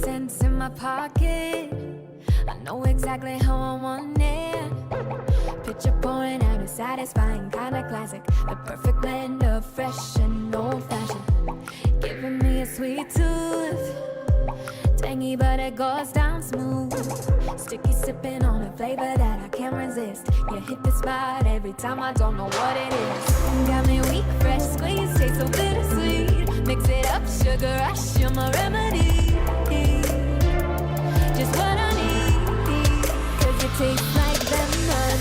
$50 in my pocket, I know exactly how I want it. Picture pouring out a satisfying kind of classic, the perfect blend of fresh and old-fashioned, giving me a sweet tooth, tangy but it goes down smooth. Sticky sipping on a flavor that I can't resist. You hit the spot every time, I don't know what it is. Got me weak, fresh squeeze, tastes so bittersweet. Mix it up, sugar rush, you're my remedy. Just what I need, 'cause it tastes like lemonade.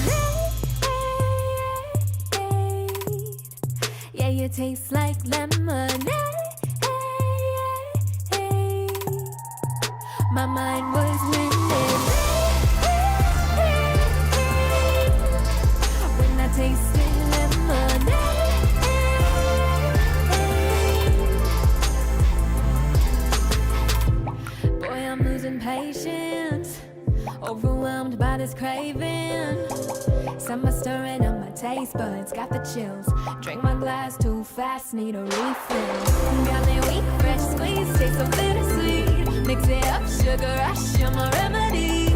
Yeah, you taste like lemonade. My mind was winning when I tasted lemonade. Boy, I'm losing patience, overwhelmed by this craving. Summer stirring up my taste buds, got the chills. Drink my glass too fast, need a refill. Got me weak, fresh squeeze, tastes so bittersweet. Mix it up, sugar rush, you're my remedy.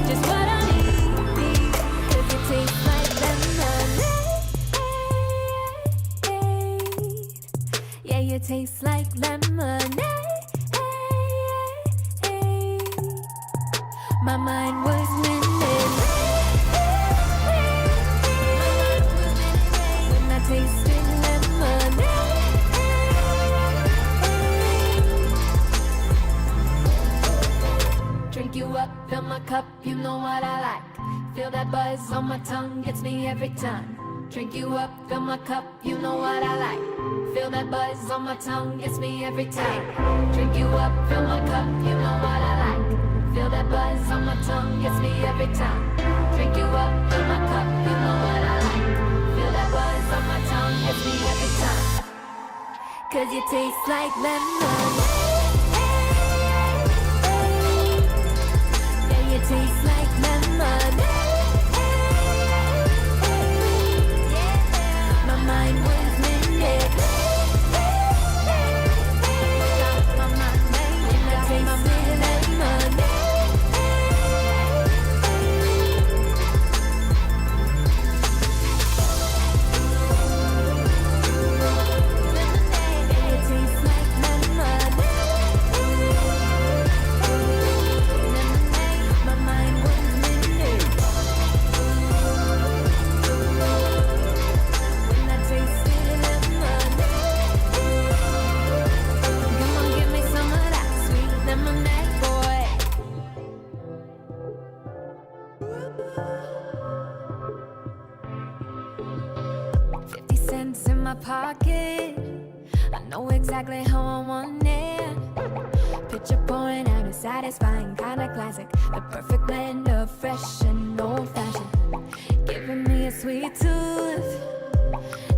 Just what I need, 'cause it tastes like lemonade. Yeah, you taste like lemonade. My mind was winning when I tasted lemonade. Drink you up, fill my cup, you know what I like. Feel that buzz on my tongue, gets me every time. Drink you up, fill my cup, you know what I like. Feel that buzz on my tongue, gets me every time. Drink you up, fill my cup, you know what I like. Feel that buzz on my tongue, gets me every time. Drink you up, fill my cup, you know what I like. Feel that buzz on my tongue, gets me every time. 'Cause you taste like lemonade. Yeah, you taste like lemonade. Yeah, my mind was minute. My mind made it, taste like lemonade. Pocket, I know exactly how I want it. Picture pouring out a satisfying kind of classic, the perfect blend of fresh and old-fashioned, giving me a sweet tooth,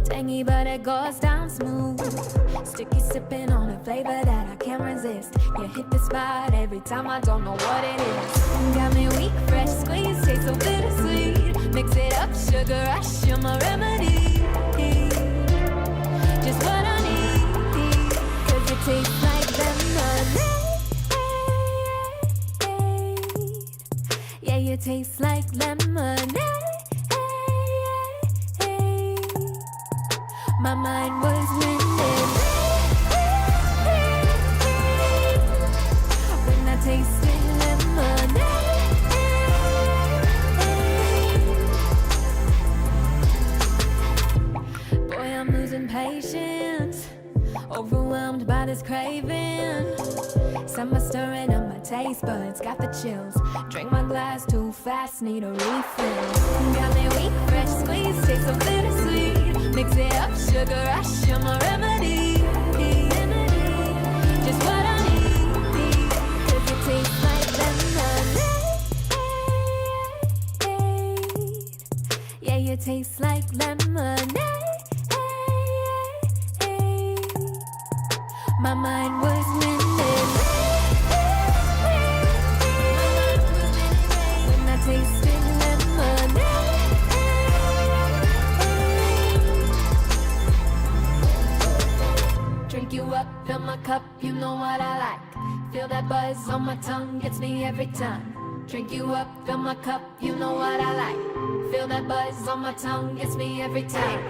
tangy but it goes down smooth. Sticky sipping on a flavor that I can't resist. You hit the spot every time, I don't know what it is. Got me weak, fresh squeeze, tastes so bittersweet. Mix it up, sugar rush, you're my remedy. Just what I need, 'cause it tastes like lemonade. Yeah, you taste like lemonade. My mind was winning when I tasted lemonade. Boy, I'm losing patience, overwhelmed by this craving. Summer stirring up my taste buds, got the chills. Drink my glass too fast, need a refill. Got me weak, fresh squeeze, tastes so bittersweet. Mix it up, sugar rush, you're my remedy. Just what I need, 'cause it tastes like lemonade. Yeah, you taste like lemonade. My mind was winning when I know what I like. Feel that buzz on my tongue, gets me every time. Drink you up, fill my cup, you know what I like. Feel that buzz on my tongue, gets me every time.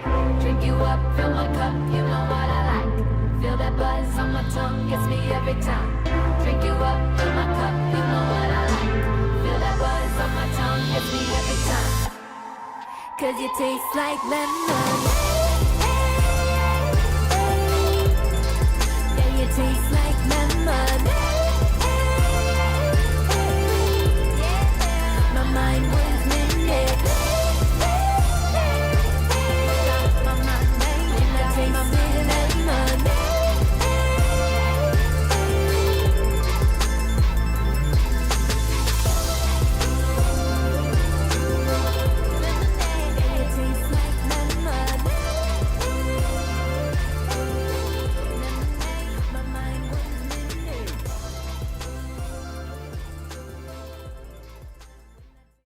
Drink you up, fill my cup, you know what I like. Feel that buzz on my tongue, gets me every time. Drink you up, fill my cup, you know what I like. Feel that buzz on my tongue, gets me every time. Cause you taste like lemon.